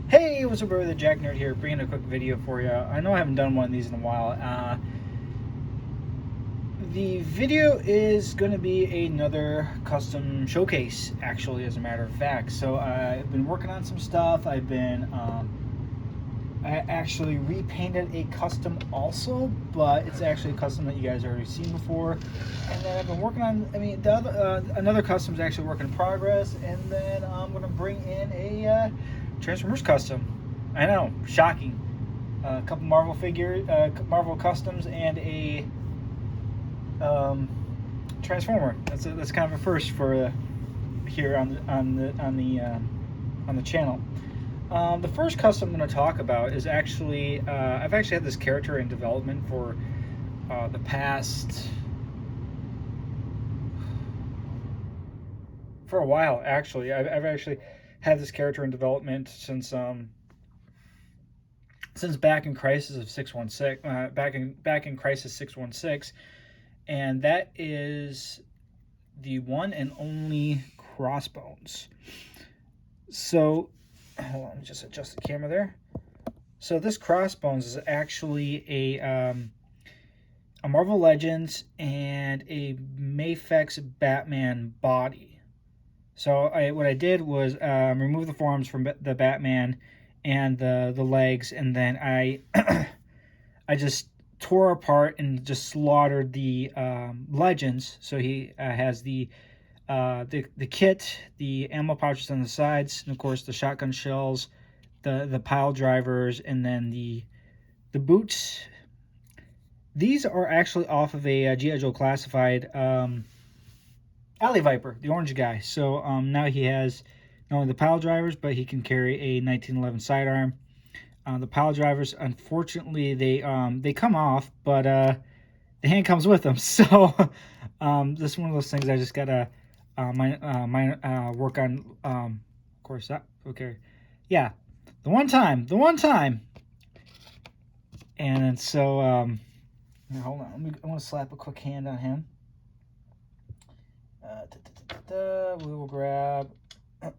Hey, what's up, brother? Jack Nerd here, bringing a quick video for you. I know I haven't done one of these in a while. The video is going to be another custom showcase, actually, as a matter of fact. So I've been working on some stuff. I actually repainted a custom also, but it's actually a custom that you guys already seen before. And then I've been working on, another custom is actually work in progress. And then I'm going to bring in a Transformers custom. I know, shocking. A couple Marvel Marvel customs, and a Transformer. That's kind of a first for here on the channel. The first custom I'm going to talk about is actually I've actually had this character in development for the past for a while. Actually, I've actually had this character in development since back in Crisis of 616, back in Crisis 616, and that is the one and only Crossbones. So, hold on, let me just adjust the camera there. So this Crossbones is actually a Marvel Legends and a Mafex Batman body. So what I did was remove the forearms from the Batman and the legs, and then I I just tore apart and just slaughtered the Legends. So he has the kit, the ammo pouches on the sides, and of course the shotgun shells, the pile drivers, and then the boots. These are actually off of a G.I. Joe Classified Alley Viper, the orange guy. So now he has not only the pile drivers, but he can carry a 1911 sidearm. The pile drivers, unfortunately, they come off, but the hand comes with them. So this is one of those things I just gotta work on. Of course, that okay, yeah, the one time, and so now hold on. I want to slap a quick hand on him. We will grab. There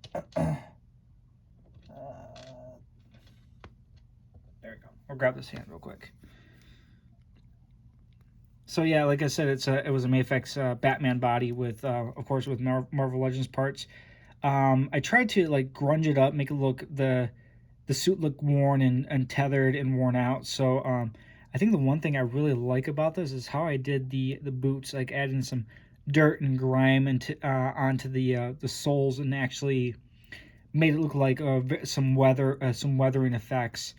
we go. We'll grab this hand real quick. So yeah, like I said, it was a Mafex Batman body with, of course, with Marvel Legends parts. I tried to like grunge it up, make it look the suit look worn and tethered and worn out. So I think the one thing I really like about this is how I did the boots, like adding some dirt and grime onto the soles, and actually made it look like some weathering effects,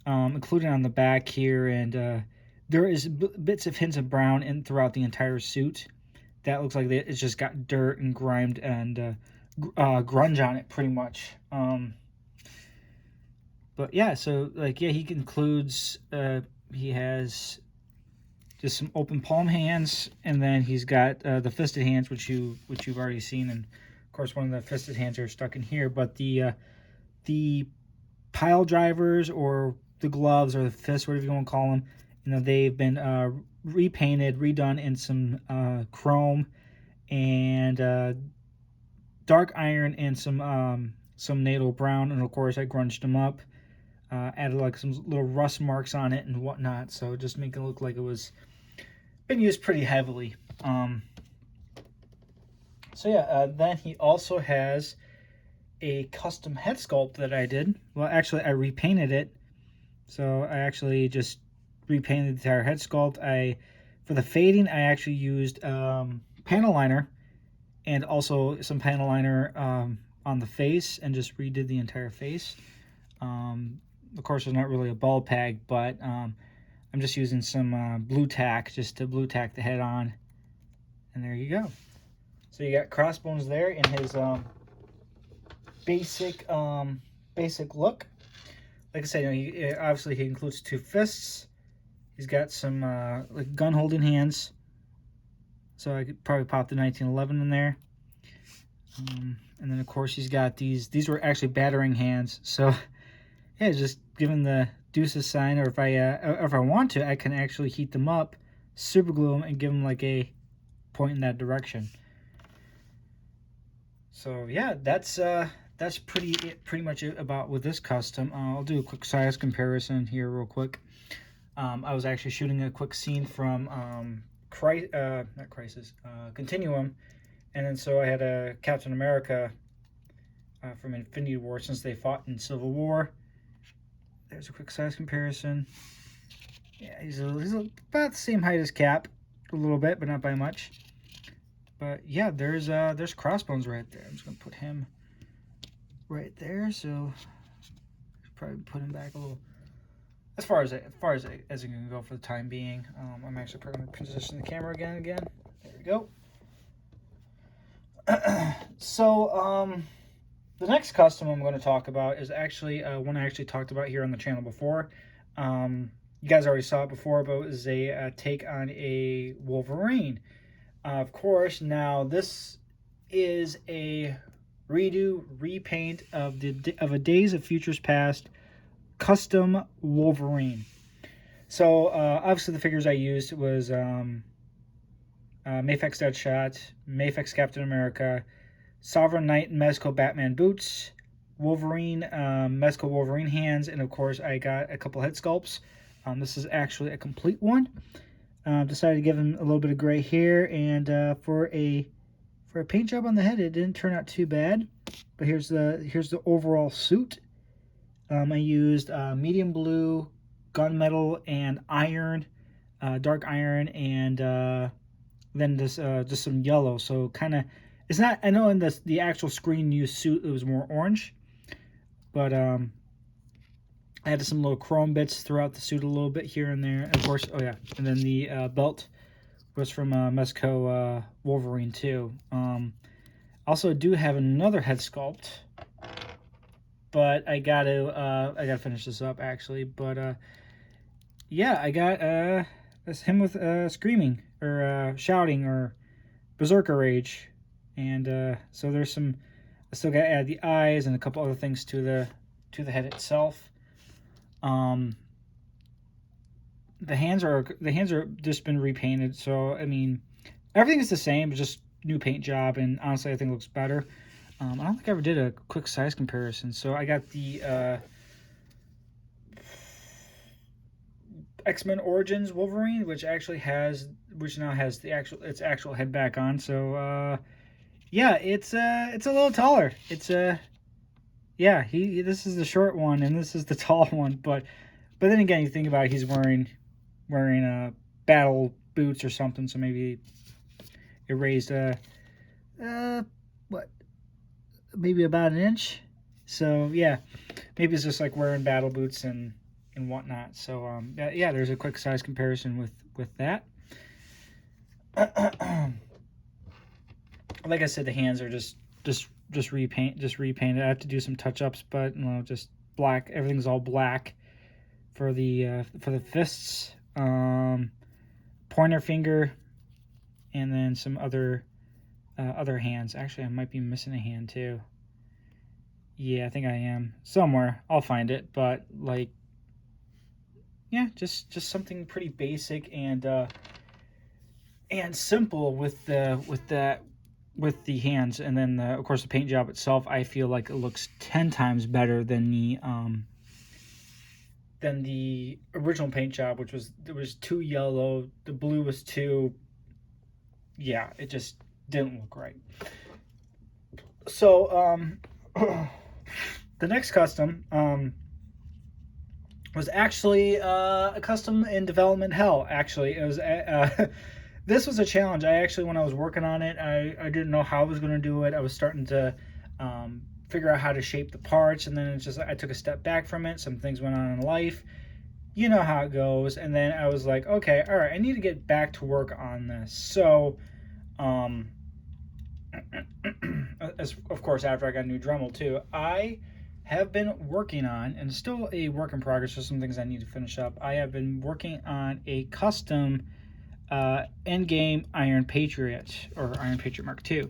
including on the back here, and there is bits of hints of brown in throughout the entire suit. That looks like it's just got dirt and grimed and grunge on it, pretty much. But yeah, so like yeah, he includes he has just some open palm hands, and then he's got the fisted hands, which you've already seen, and of course one of the fisted hands are stuck in here. But the pile drivers, or the gloves, or the fists, whatever you want to call them, you know, they've been repainted, redone in some chrome and dark iron and some NATO brown, and of course I grunged them up, added like some little rust marks on it and whatnot, so just make it look like it was been used pretty heavily. So yeah, then he also has a custom head sculpt that I did. Well, actually, I repainted it. So I actually just repainted the entire head sculpt. For the fading, I actually used panel liner, and also some panel liner on the face, and just redid the entire face. Of course, there's not really a ball peg, but I'm just using some blue tack just to blue tack the head on, and there you go. So you got Crossbones there in his basic look. Like I said, you know, obviously he includes two fists. He's got some like gun holding hands, so I could probably pop the 1911 in there. And then of course he's got these were actually battering hands, so yeah, just given the deuces sign, or if I want to, I can actually heat them up, super glue them, and give them like a point in that direction. So yeah, that's that's pretty much it about with this custom. I'll do a quick size comparison here real quick. I was actually shooting a quick scene from not Crisis, Continuum, and then so I had a Captain America from Infinity War, since they fought in Civil War. There's a quick size comparison. Yeah, he's about the same height as Cap, a little bit, but not by much. But yeah, there's Crossbones right there. I'm just gonna put him right there, so probably put him back a little as far as it can go for the time being. I'm actually going to position the camera again. There we go. So the next custom I'm going to talk about is actually one I actually talked about here on the channel before. You guys already saw it before, but it was a take on a Wolverine. Of course, now this is a repaint of a Days of Futures Past custom Wolverine. So obviously the figures I used was Mafex Deadshot, Mafex Captain America, Sovereign Knight and Mezco Batman boots, Wolverine, Mezco Wolverine hands, and of course I got a couple head sculpts. This is actually a complete one. Decided to give him a little bit of gray hair, and for a paint job on the head, it didn't turn out too bad. But here's the overall suit. I used medium blue, gunmetal, and iron, dark iron, and then this just some yellow. So kind of, it's not. I know in the actual screen used suit it was more orange, but I added some little chrome bits throughout the suit a little bit here and there. And of course, oh yeah, and then the belt was from Mezco Wolverine too. Also do have another head sculpt, but I gotta finish this up actually. But yeah, I got that's him with screaming or shouting or berserker rage, and so there's some. I still gotta add the eyes and a couple other things to the head itself. The hands are just been repainted, so I mean everything is the same, just new paint job, and honestly I think it looks better. I don't think I ever did a quick size comparison. So I got the X-Men Origins Wolverine, which now has its actual head back on. So yeah, it's a little taller. It's yeah, this is the short one and this is the tall one, but then again, you think about it, he's wearing battle boots or something, so maybe it raised what, maybe about an inch. So yeah, maybe it's just like wearing battle boots and whatnot. So yeah, there's a quick size comparison with that. Like I said, the hands are just repainted. I have to do some touch-ups, but you know, just black. Everything's all black for the fists, pointer finger, and then some other hands. Actually, I might be missing a hand too. Yeah, I think I am somewhere. I'll find it, but like, yeah, just something pretty basic and simple with the hands, and then of course the paint job itself. I feel like it looks 10 times better than the original paint job, which was too yellow. The blue was too, yeah, it just didn't look right. So the next custom was actually a custom in development hell. Actually, it was this was a challenge. When I was working on it, I didn't know how I was going to do it. I was starting to figure out how to shape the parts, and then it's just I took a step back from it. Some things went on in life, you know how it goes, and then I was like, okay, all right, I need to get back to work on this. So of course, after I got a new Dremel too, I have been working on, and still a work in progress, just some things I need to finish up. I have been working on a custom Endgame Iron Patriot, or Iron Patriot Mark II.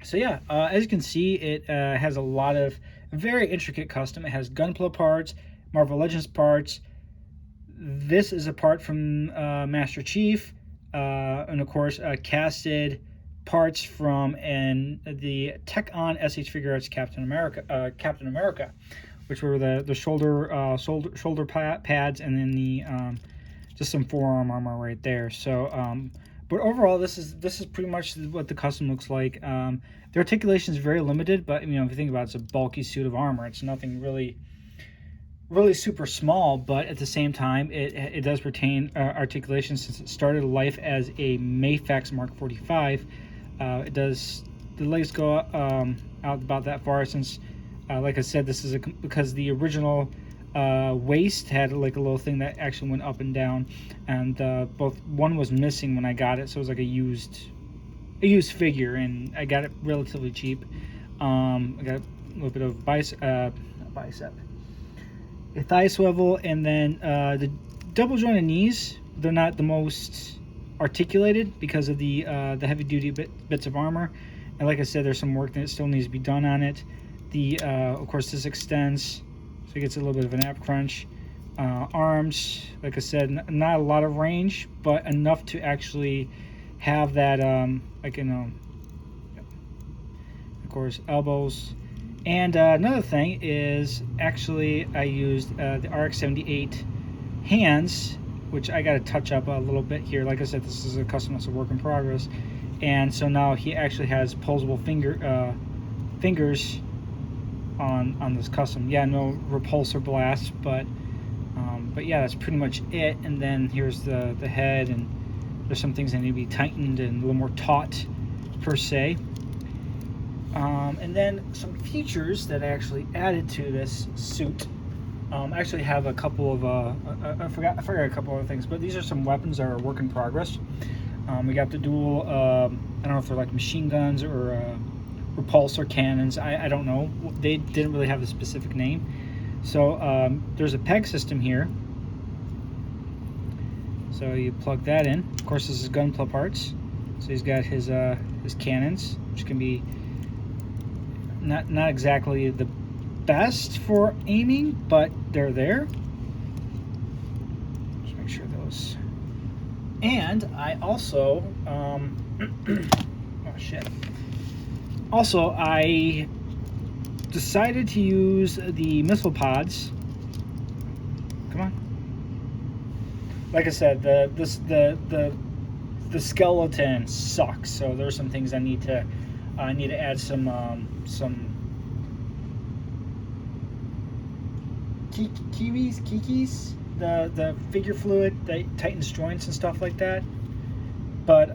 So yeah, as you can see, it has a lot of very intricate custom. It has Gunpla parts, Marvel Legends parts. This is a part from Master Chief, and of course casted parts from the Tech On SH Figuarts Captain America, which were the shoulder pads, and then the just some forearm armor right there. So, but overall, this is pretty much what the custom looks like. The articulation is very limited, but if you think about it, it's a bulky suit of armor. It's nothing really super small, but at the same time, it does retain articulation since it started life as a Mafex Mark 45. It does, the legs go out about that far, since like I said, this is because the original waist had like a little thing that actually went up and down, and one was missing when I got it, so it was like a used figure, and I got it relatively cheap. I got a little bit of bicep, a thigh swivel, and then the double jointed knees. They're not the most articulated because of the heavy duty bits of armor, and like I said, there's some work that still needs to be done on it. Of course, this extends, so it gets a little bit of an ab crunch. Arms, like I said, not a lot of range, but enough to actually have that, of course, elbows. And another thing is, actually, I used the RX-78 hands, which I got to touch up a little bit here. Like I said, this is a custom, it's a work in progress. And so now he actually has posable fingers on this custom. Yeah, no repulsor blast, but yeah, that's pretty much it. And then here's the head, and there's some things that need to be tightened and a little more taut, per se. And then some features that I actually added to this suit. I actually have a couple of I forgot a couple other things, but these are some weapons that are a work in progress. We got the dual, I don't know if they're like machine guns or repulsor cannons. I don't know. They didn't really have a specific name. So there's a peg system here. So you plug that in. Of course, this is Gunpla parts. So he's got his cannons, which can be not exactly the best for aiming, but they're there. Just make sure those. And I also, oh shit. Also, I decided to use the missile pods. Come on. Like I said, the skeleton sucks. So there's some things I need to add some kikis, the figure fluid that tightens joints and stuff like that. But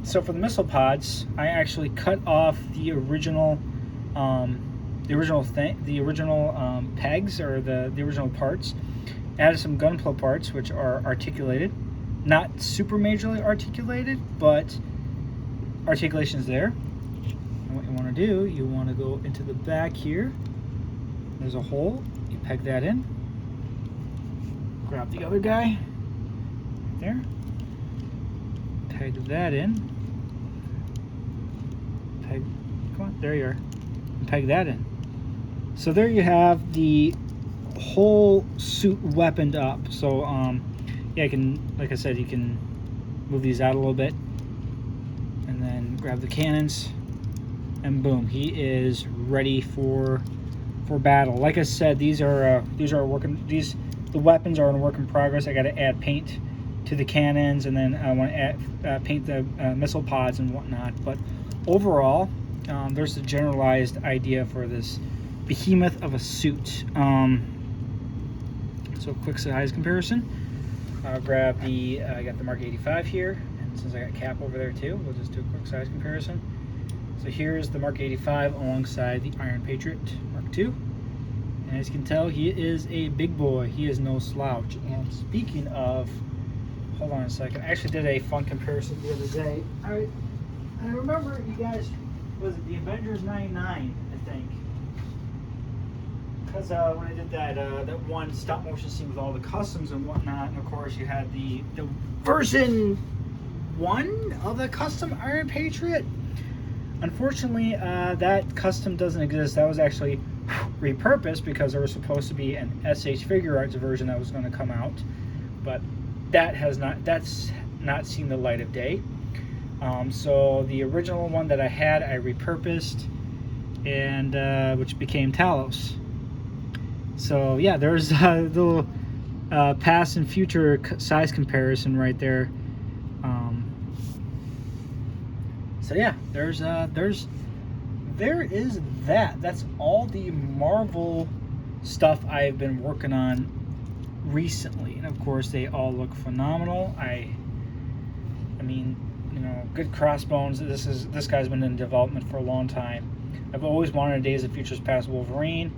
so for the missile pods, I actually cut off the original pegs, or the original parts. Added some Gunpla parts, which are articulated, not super majorly articulated, but articulation's there. And what you want to do, you want to go into the back here. There's a hole. You peg that in. Grab the other guy right there. Peg that in. Come on, there you are. And peg that in. So there you have the whole suit weaponed up. So yeah, I can, like I said, you can move these out a little bit, and then grab the cannons, and boom, he is ready for battle. Like I said, the weapons are in work in progress. I got to add paint to the cannons, and then I want to add paint the missile pods and whatnot. But overall, there's a generalized idea for this behemoth of a suit. So quick size comparison. I'll grab I got the Mark 85 here, and since I got Cap over there too, we'll just do a quick size comparison. So here's the Mark 85 alongside the Iron Patriot Mark II. And as you can tell, he is a big boy. He is no slouch. And speaking of, hold on a second, I actually did a fun comparison the other day. I remember you guys, was it the Avengers 99, I think? Because when I did that one stop motion scene with all the customs and whatnot, and of course you had the version 1 of the custom Iron Patriot. Unfortunately, that custom doesn't exist. That was actually repurposed because there was supposed to be an SH Figuarts version that was going to come out, but that's not seen the light of day. So the original one that I had, I repurposed, and which became Talos. So yeah, there's a little past and future size comparison right there. So yeah, there is that. That's all the Marvel stuff I've been working on recently, and of course they all look phenomenal. I mean, you know, good Crossbones. This guy's been in development for a long time. I've always wanted a Days of Futures Past Wolverine.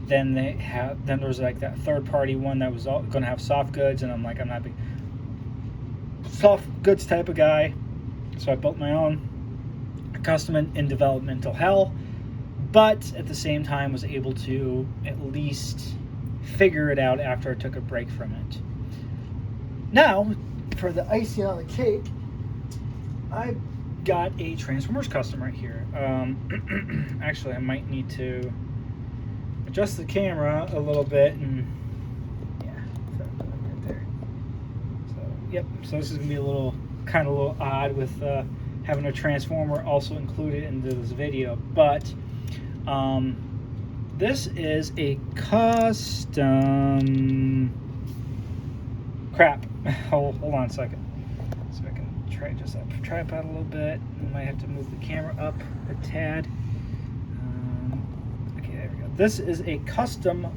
Then there was like that third party one that was going to have soft goods, and I'm like, I'm not a big soft goods type of guy, so I built my own custom in developmental hell, but at the same time was able to at least figure it out after I took a break from it. Now, for the icing on the cake, I got a Transformers custom right here. Actually, I might need to adjust the camera a little bit, and yeah, right there. So, yep. So this is gonna be a little odd with having a Transformer also included in this video, but this is a custom. Crap. Hold on a second. So I can try just up tripod a little bit. I might have to move the camera up a tad. Okay, there we go. This is a custom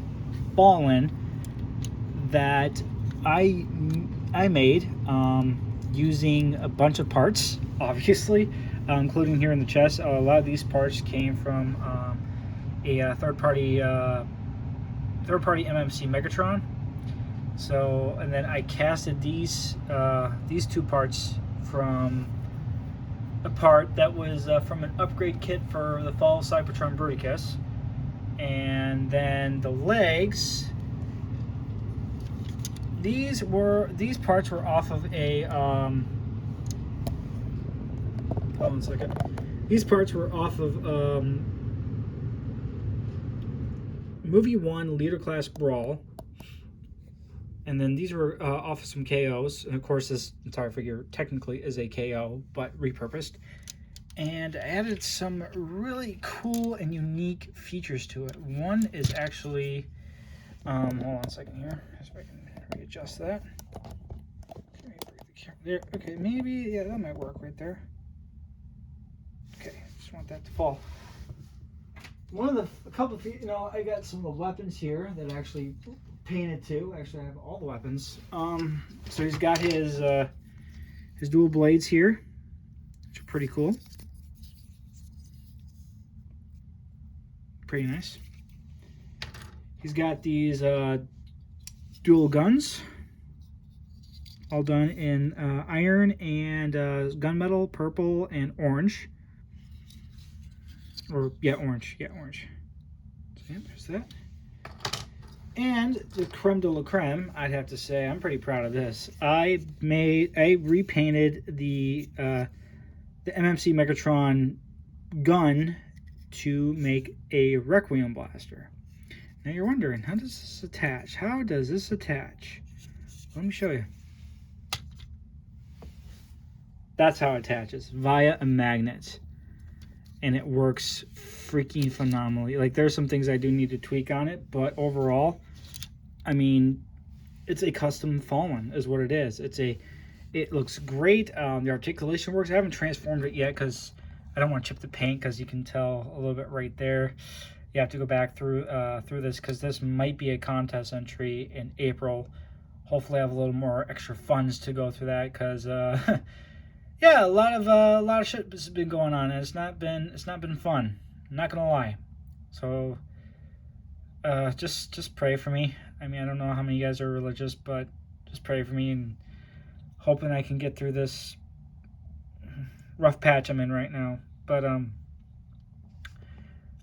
Fallen that I made using a bunch of parts, obviously, including here in the chest. A lot of these parts came from a third-party MMC Megatron. So, and then I casted these two parts from a part that was from an upgrade kit for the Fall of Cybertron Bruticus. And then the legs, these parts were off of a hold on a second. These parts were off of Movie 1 Leader Class Brawl. And then these were off of some KOs. And of course, this entire figure technically is a KO, but repurposed. And I added some really cool and unique features to it. One is actually, hold on a second here, so I can readjust that. There, okay, maybe, yeah, that might work right there. Okay, just want that to fall. A couple of, you know, I got some of the weapons here that I actually painted too. Actually, I have all the weapons. So he's got his dual blades here, which are pretty cool. Pretty nice. He's got these dual guns, all done in iron and gunmetal, purple and orange. Or yeah, orange. Yeah, orange. So yeah, there's that. And the creme de la creme, I'd have to say, I'm pretty proud of this. I repainted the MMC Megatron gun to make a Requiem blaster. Now you're wondering, how does this attach? How does this attach? Let me show you. That's how it attaches, via a magnet. And it works freaking phenomenally. Like, there's some things I do need to tweak on it, but overall, I mean, it's a custom Fallen is what it is. It looks great. The articulation works. I haven't transformed it yet because I don't want to chip the paint, because you can tell a little bit right there. You have to go back through this, because this might be a contest entry in April. Hopefully I have a little more extra funds to go through that, because yeah, a lot of shit has been going on, and it's not been fun. I'm not gonna lie. So just pray for me. I mean, I don't know how many of you guys are religious, but just pray for me, and hoping I can get through this rough patch I'm in right now. But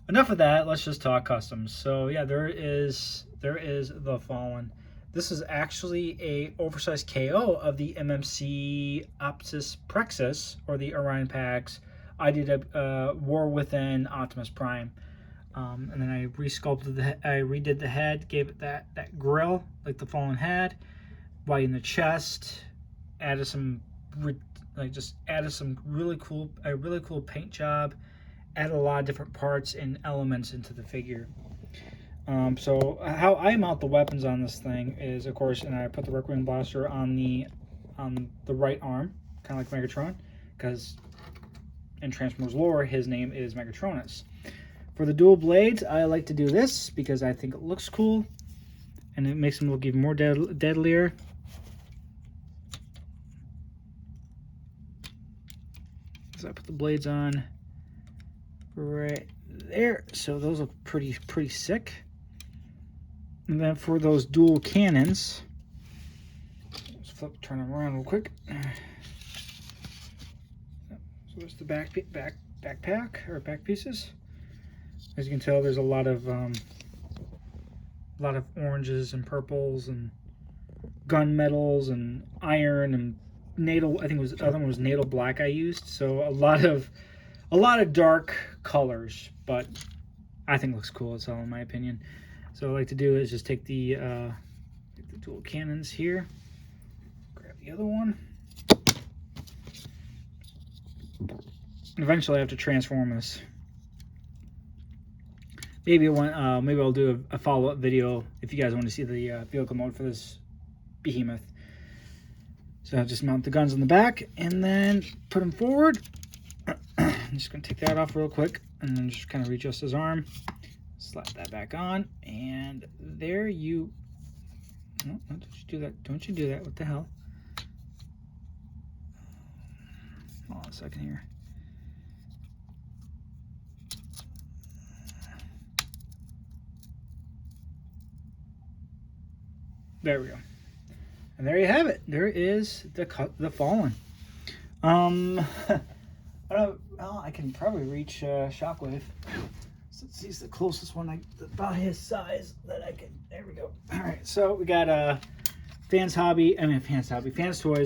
enough of that. Let's just talk customs. So yeah, there is the Fallen. This is actually a oversized KO of the MMC Optus Praxis, or the Orion Pax. I did a War Within Optimus Prime, and then I redid the head, gave it that grill like the Fallen had, white in the chest, added some like just added some a really cool paint job, added a lot of different parts and elements into the figure. So how I mount the weapons on this thing is, of course, and I put the Requiem Blaster on the right arm, kind of like Megatron, because in Transformers lore, his name is Megatronus. For the dual blades, I like to do this because I think it looks cool, and it makes them look even more deadlier. So I put the blades on right there, so those look pretty sick. And then for those dual cannons, let's turn them around real quick. So there's the backpack or back pieces. As you can tell, there's a lot of oranges and purples and gunmetals and iron and natal. I think it was the other one was natal black I used. So a lot of dark colors, but I think it looks cool. It's all in my opinion. So what I like to do is just take the dual cannons here, grab the other one. Eventually, I have to transform this. Maybe I'll do a follow-up video if you guys want to see the vehicle mode for this behemoth. So I'll just mount the guns on the back and then put them forward. I'm just going to take that off real quick and then just kind of readjust his arm. Slap that back on, and there you... No, don't you do that. Don't you do that. What the hell? Hold on a second here. There we go. And there you have it. There is the Fallen. I can probably reach Shockwave. Since he's the closest one, about his size that I can. There we go. All right, so we got Fans Toys,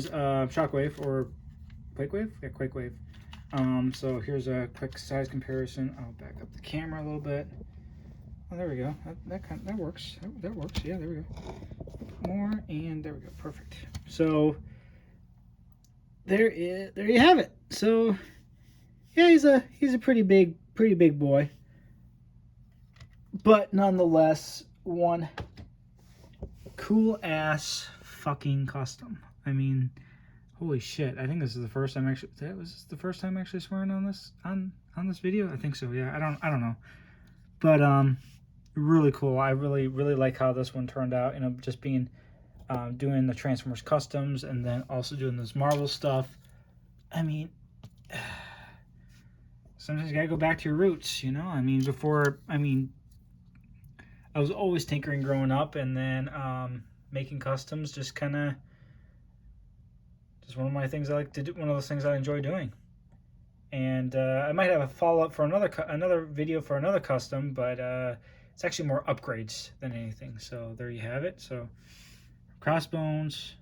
Shockwave or Quakewave. Yeah, Quakewave. So here's a quick size comparison. I'll back up the camera a little bit. Oh, there we go. That works. That works. Yeah, there we go. More, and there we go. Perfect. So there you have it. So yeah, he's a pretty big boy, but nonetheless one cool ass fucking custom. I mean, holy shit! I think this is the first time actually. Was this the first time actually swearing on this video? I think so. Yeah, I don't know, but really cool. I really like how this one turned out. You know, just being doing the Transformers customs and then also doing this Marvel stuff. I mean, sometimes you gotta go back to your roots, you know. I mean, I was always tinkering growing up, and then making customs just one of my things I like to do. One of those things I enjoy doing. And I might have a follow-up for another video for another custom, but it's actually more upgrades than anything. So there you have it. So Crossbones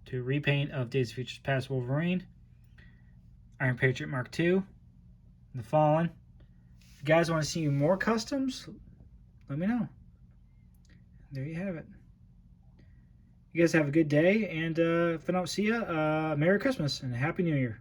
to repaint of Days of Future Past Wolverine, Iron Patriot Mark II, The Fallen. If you guys want to see more customs, let me know. There you have it. You guys have a good day, and if I don't see you, Merry Christmas and Happy New Year.